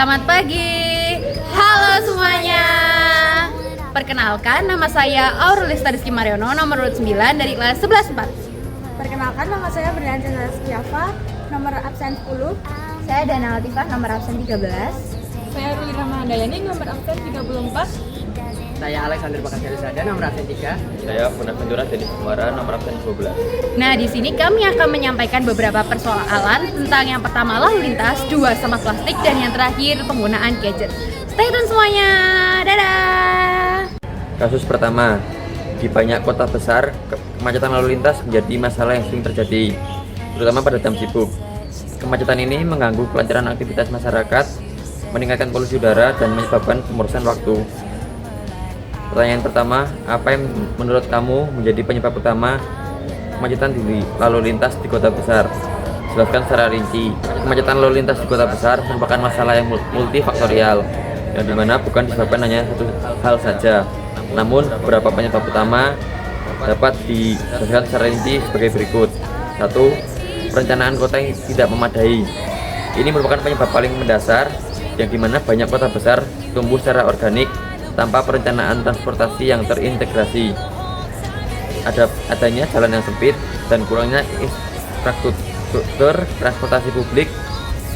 Selamat pagi. Halo semuanya. Perkenalkan, nama saya Aurelis Rizky Mariono, nomor urut 9 dari kelas 11-4. Perkenalkan, nama saya Berlian Chandra Setiafa, nomor absen 10. Saya Dana Latifah, nomor absen 13. Saya Ruli Ramadayani, nomor absen 34. Saya Alexander Bakasari Sada, nomor absen 3. Saya Bonaventura Denis Kumara, nomor absen 12. Nah, di sini kami akan menyampaikan beberapa persoalan tentang yang pertama lalu lintas, 2 sampah plastik, dan yang terakhir penggunaan gadget. Stay tune semuanya. Dadah. Kasus pertama, di banyak kota besar, kemacetan lalu lintas menjadi masalah yang sering terjadi, terutama pada jam sibuk. Kemacetan ini mengganggu kelancaran aktivitas masyarakat, meningkatkan polusi udara, dan menyebabkan pemborosan waktu. Pertanyaan pertama, apa yang menurut kamu menjadi penyebab utama kemacetan di lalu lintas di kota besar? Jelaskan secara rinci. Kemacetan lalu lintas di kota besar merupakan masalah yang multifaktorial, yang dimana bukan disebabkan hanya satu hal saja, namun beberapa penyebab utama dapat dijelaskan secara rinci sebagai berikut. 1. Perencanaan kota yang tidak memadai. Ini merupakan penyebab paling mendasar, yang dimana banyak kota besar tumbuh secara organik tanpa perencanaan transportasi yang terintegrasi. Adanya jalan yang sempit dan kurangnya infrastruktur transportasi publik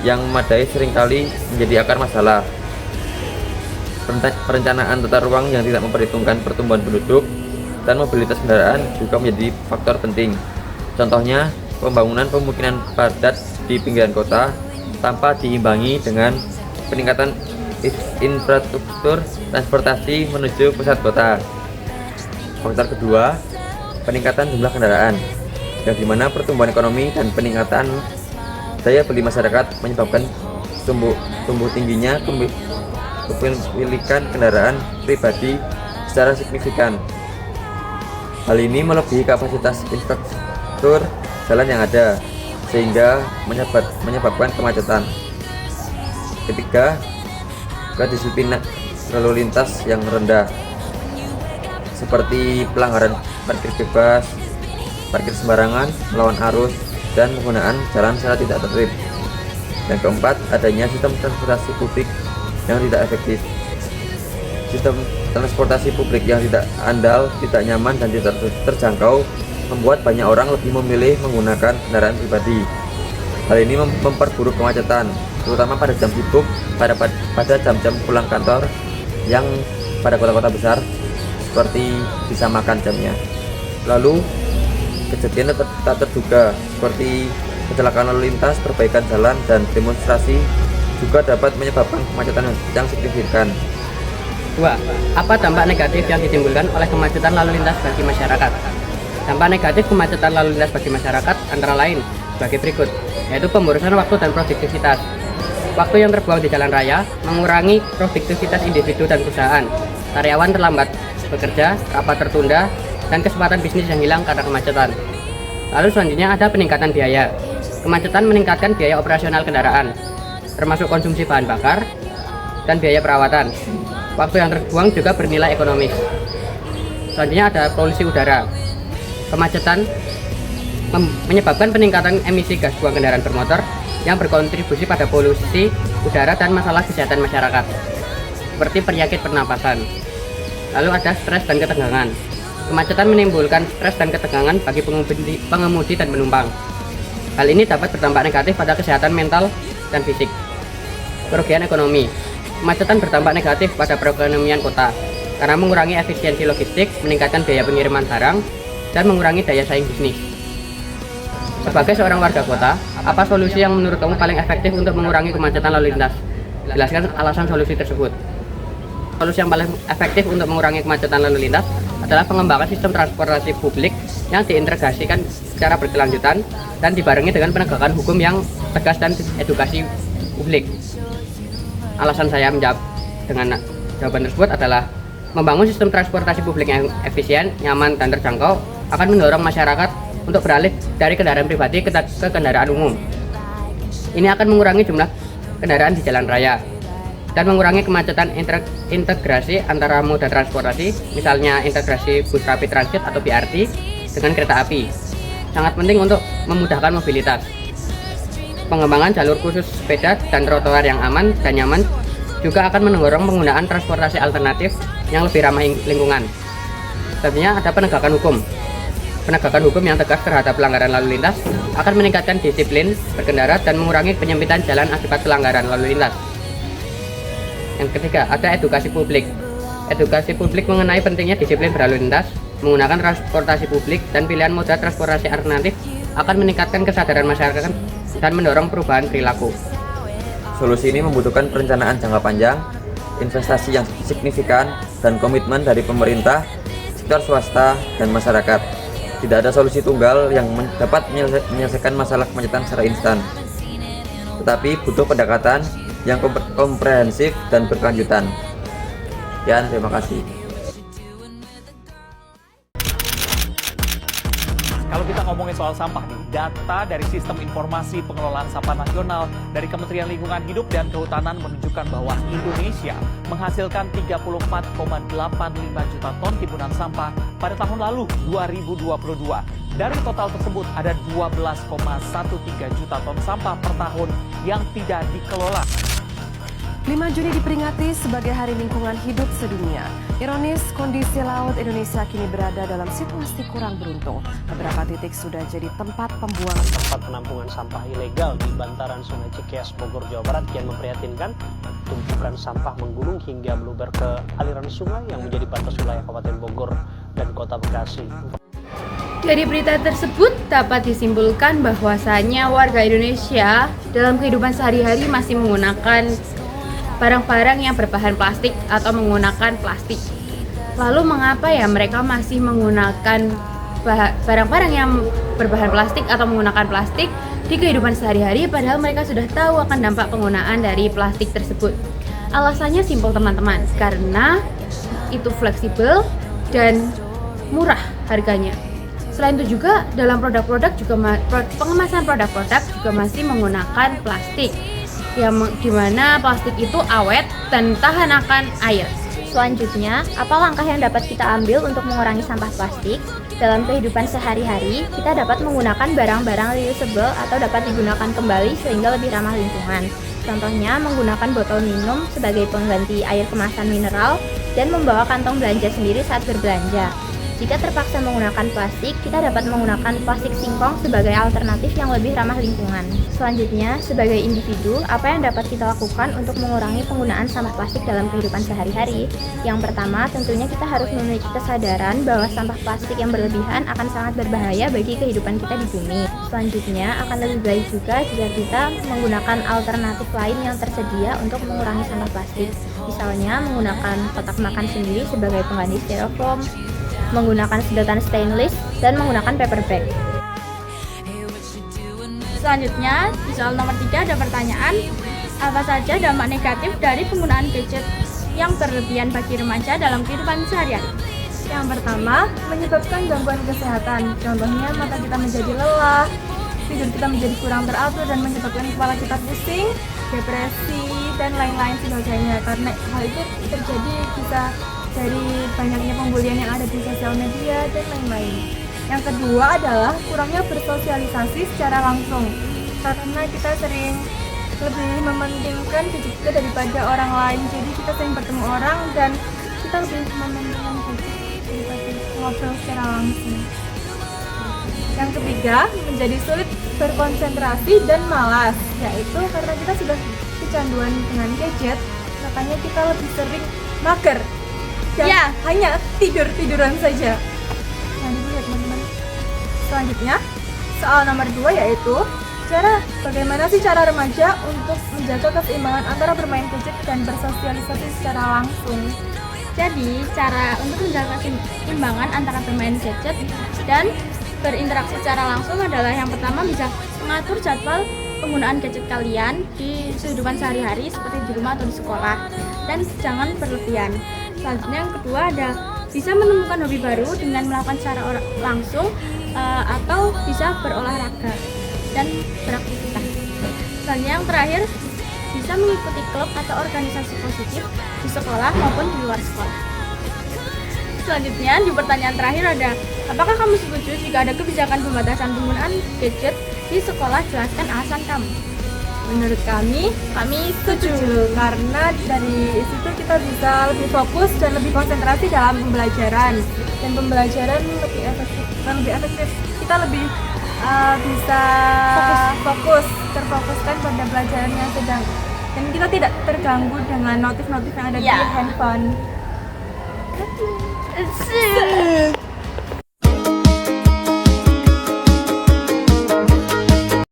yang memadai seringkali menjadi akar masalah. Perencanaan tata ruang yang tidak memperhitungkan pertumbuhan penduduk dan mobilitas kendaraan juga menjadi faktor penting. Contohnya, pembangunan pemukiman padat di pinggiran kota tanpa diimbangi dengan peningkatan infrastruktur transportasi menuju pusat kota. Faktor kedua, peningkatan jumlah kendaraan, yang dimana pertumbuhan ekonomi dan peningkatan daya beli masyarakat menyebabkan tumbuh tingginya kepemilikan kendaraan pribadi secara signifikan. Hal ini melebihi kapasitas infrastruktur jalan yang ada, sehingga menyebabkan kemacetan. Ketiga, kedisiplinan lalu lintas yang rendah, seperti pelanggaran parkir bebas, parkir sembarangan, melawan arus, dan penggunaan jalan secara tidak tertib. Yang keempat, adanya sistem transportasi publik yang tidak efektif. Sistem transportasi publik yang tidak andal, tidak nyaman, dan tidak terjangkau membuat banyak orang lebih memilih menggunakan kendaraan pribadi. Hal ini memperburuk kemacetan, terutama pada jam sibuk, pada jam-jam pulang kantor yang pada kota-kota besar seperti disamakan jamnya. Lalu, kejadian tak terduga seperti kecelakaan lalu lintas, perbaikan jalan, dan demonstrasi juga dapat menyebabkan kemacetan yang signifikan. 2. Apa dampak negatif yang ditimbulkan oleh kemacetan lalu lintas bagi masyarakat? Dampak negatif kemacetan lalu lintas bagi masyarakat antara lain sebagai berikut, yaitu pemborosan waktu dan produktivitas. Waktu yang terbuang di jalan raya mengurangi produktivitas individu dan perusahaan. Karyawan terlambat bekerja, rapat tertunda, dan kesempatan bisnis yang hilang karena kemacetan. Lalu selanjutnya ada peningkatan biaya. Kemacetan meningkatkan biaya operasional kendaraan, termasuk konsumsi bahan bakar dan biaya perawatan. Waktu yang terbuang juga bernilai ekonomis. Selanjutnya ada polusi udara. Kemacetan menyebabkan peningkatan emisi gas buang kendaraan bermotor yang berkontribusi pada polusi udara dan masalah kesehatan masyarakat, seperti penyakit pernapasan. Lalu ada stres dan ketegangan. Kemacetan menimbulkan stres dan ketegangan bagi pengemudi dan penumpang. Hal ini dapat berdampak negatif pada kesehatan mental dan fisik. Kerugian ekonomi. Kemacetan berdampak negatif pada perekonomian kota karena mengurangi efisiensi logistik, meningkatkan biaya pengiriman barang, dan mengurangi daya saing bisnis. Sebagai seorang warga kota, apa solusi yang menurut kamu paling efektif untuk mengurangi kemacetan lalu lintas? Jelaskan alasan solusi tersebut. Solusi yang paling efektif untuk mengurangi kemacetan lalu lintas adalah pengembangan sistem transportasi publik yang diintegrasikan secara berkelanjutan dan dibarengi dengan penegakan hukum yang tegas dan edukasi publik. Alasan saya menjawab dengan jawaban tersebut adalah membangun sistem transportasi publik yang efisien, nyaman, dan terjangkau akan mendorong masyarakat untuk beralih dari kendaraan pribadi ke kendaraan umum. Ini akan mengurangi jumlah kendaraan di jalan raya dan mengurangi kemacetan integrasi antara moda transportasi, misalnya integrasi bus rapid transit atau BRT dengan kereta api. Sangat penting untuk memudahkan mobilitas. Pengembangan jalur khusus sepeda dan trotoar yang aman dan nyaman juga akan mendorong penggunaan transportasi alternatif yang lebih ramah lingkungan. Selanjutnya ada penegakan hukum. Penegakan hukum yang tegas terhadap pelanggaran lalu lintas akan meningkatkan disiplin berkendara dan mengurangi penyempitan jalan akibat pelanggaran lalu lintas. Yang ketiga, ada edukasi publik. Edukasi publik mengenai pentingnya disiplin berlalu lintas, menggunakan transportasi publik dan pilihan moda transportasi alternatif akan meningkatkan kesadaran masyarakat dan mendorong perubahan perilaku. Solusi ini membutuhkan perencanaan jangka panjang, investasi yang signifikan, dan komitmen dari pemerintah, sektor swasta, dan masyarakat. Tidak ada solusi tunggal yang dapat menyelesaikan masalah kemacetan secara instan, tetapi butuh pendekatan yang komprehensif dan berkelanjutan. Sekian, terima kasih. Kalau kita ngomongin soal sampah nih, data dari Sistem Informasi Pengelolaan Sampah Nasional dari Kementerian Lingkungan Hidup dan Kehutanan menunjukkan bahwa Indonesia menghasilkan 34,85 juta ton timbunan sampah pada tahun lalu 2022. Dari total tersebut ada 12,13 juta ton sampah per tahun yang tidak dikelola. 5 Juni diperingati sebagai Hari Lingkungan Hidup Sedunia. Ironis, kondisi laut Indonesia kini berada dalam situasi kurang beruntung. Beberapa titik sudah jadi tempat pembuangan. Tempat penampungan sampah ilegal di bantaran Sungai Cikeas, Bogor, Jawa Barat kian memprihatinkan. Tumpukan sampah menggulung hingga meluber ke aliran sungai yang menjadi batas wilayah Kabupaten Bogor dan Kota Bekasi. Dari berita tersebut dapat disimpulkan bahwasanya warga Indonesia dalam kehidupan sehari-hari masih menggunakan barang-barang yang berbahan plastik atau menggunakan plastik. Lalu mengapa ya mereka masih menggunakan barang-barang yang berbahan plastik atau menggunakan plastik di kehidupan sehari-hari padahal mereka sudah tahu akan dampak penggunaan dari plastik tersebut? Alasannya simpel teman-teman, karena itu fleksibel dan murah harganya. Selain itu juga dalam produk-produk juga pengemasan produk-produk juga masih menggunakan plastik. Yang dimana plastik itu awet dan tahan akan air. Selanjutnya, apa langkah yang dapat kita ambil untuk mengurangi sampah plastik? Dalam kehidupan sehari-hari, kita dapat menggunakan barang-barang reusable atau dapat digunakan kembali sehingga lebih ramah lingkungan. Contohnya, menggunakan botol minum sebagai pengganti air kemasan mineral dan membawa kantong belanja sendiri saat berbelanja. Jika terpaksa menggunakan plastik, kita dapat menggunakan plastik singkong sebagai alternatif yang lebih ramah lingkungan. Selanjutnya, sebagai individu, apa yang dapat kita lakukan untuk mengurangi penggunaan sampah plastik dalam kehidupan sehari-hari? Yang pertama, tentunya kita harus memiliki kesadaran bahwa sampah plastik yang berlebihan akan sangat berbahaya bagi kehidupan kita di bumi. Selanjutnya, akan lebih baik juga jika kita menggunakan alternatif lain yang tersedia untuk mengurangi sampah plastik. Misalnya, menggunakan kotak makan sendiri sebagai pengganti styrofoam, menggunakan sedotan stainless, dan menggunakan paper bag. Selanjutnya, di soal nomor 3 ada pertanyaan, apa saja dampak negatif dari penggunaan gadget yang berlebihan bagi remaja dalam kehidupan sehari-hari? Yang pertama, menyebabkan gangguan kesehatan. Contohnya, mata kita menjadi lelah, tidur kita menjadi kurang teratur dan menyebabkan kepala kita pusing, depresi, dan lain-lain sebagainya. Karena hal itu terjadi bisa dari banyaknya pembulian yang ada di sosial media dan lain-lain. Yang kedua adalah kurangnya bersosialisasi secara langsung, karena kita sering lebih mementingkan diri kita daripada orang lain. Jadi kita sering bertemu orang dan kita lebih mementingkan diri daripada ngobrol secara langsung. Yang ketiga, menjadi sulit berkonsentrasi dan malas, yaitu karena kita sudah kecanduan dengan gadget, makanya kita lebih sering mager dan hanya tiduran saja. Nah, dulu ya teman-teman. Selanjutnya, soal nomor 2 yaitu bagaimana sih cara remaja untuk menjaga keseimbangan antara bermain gadget dan bersosialisasi secara langsung. Jadi, cara untuk menjaga keseimbangan antara bermain gadget dan berinteraksi secara langsung adalah yang pertama bisa mengatur jadwal penggunaan gadget kalian di kehidupan sehari-hari seperti di rumah atau di sekolah, dan jangan berlebihan. Selanjutnya yang kedua ada bisa menemukan hobi baru dengan melakukan secara langsung atau bisa berolahraga dan beraktivitas. Selanjutnya yang terakhir bisa mengikuti klub atau organisasi positif di sekolah maupun di luar sekolah. Selanjutnya di pertanyaan terakhir ada, apakah kamu setuju jika ada kebijakan pembatasan penggunaan gadget di sekolah? Jelaskan alasan kamu. Menurut kami setuju karena dari situ kita bisa lebih fokus dan lebih konsentrasi dalam pembelajaran dan pembelajaran lebih efektif. Kita lebih bisa terfokuskan pada pelajaran yang sedang dan kita tidak terganggu dengan notif-notif yang ada di handphone.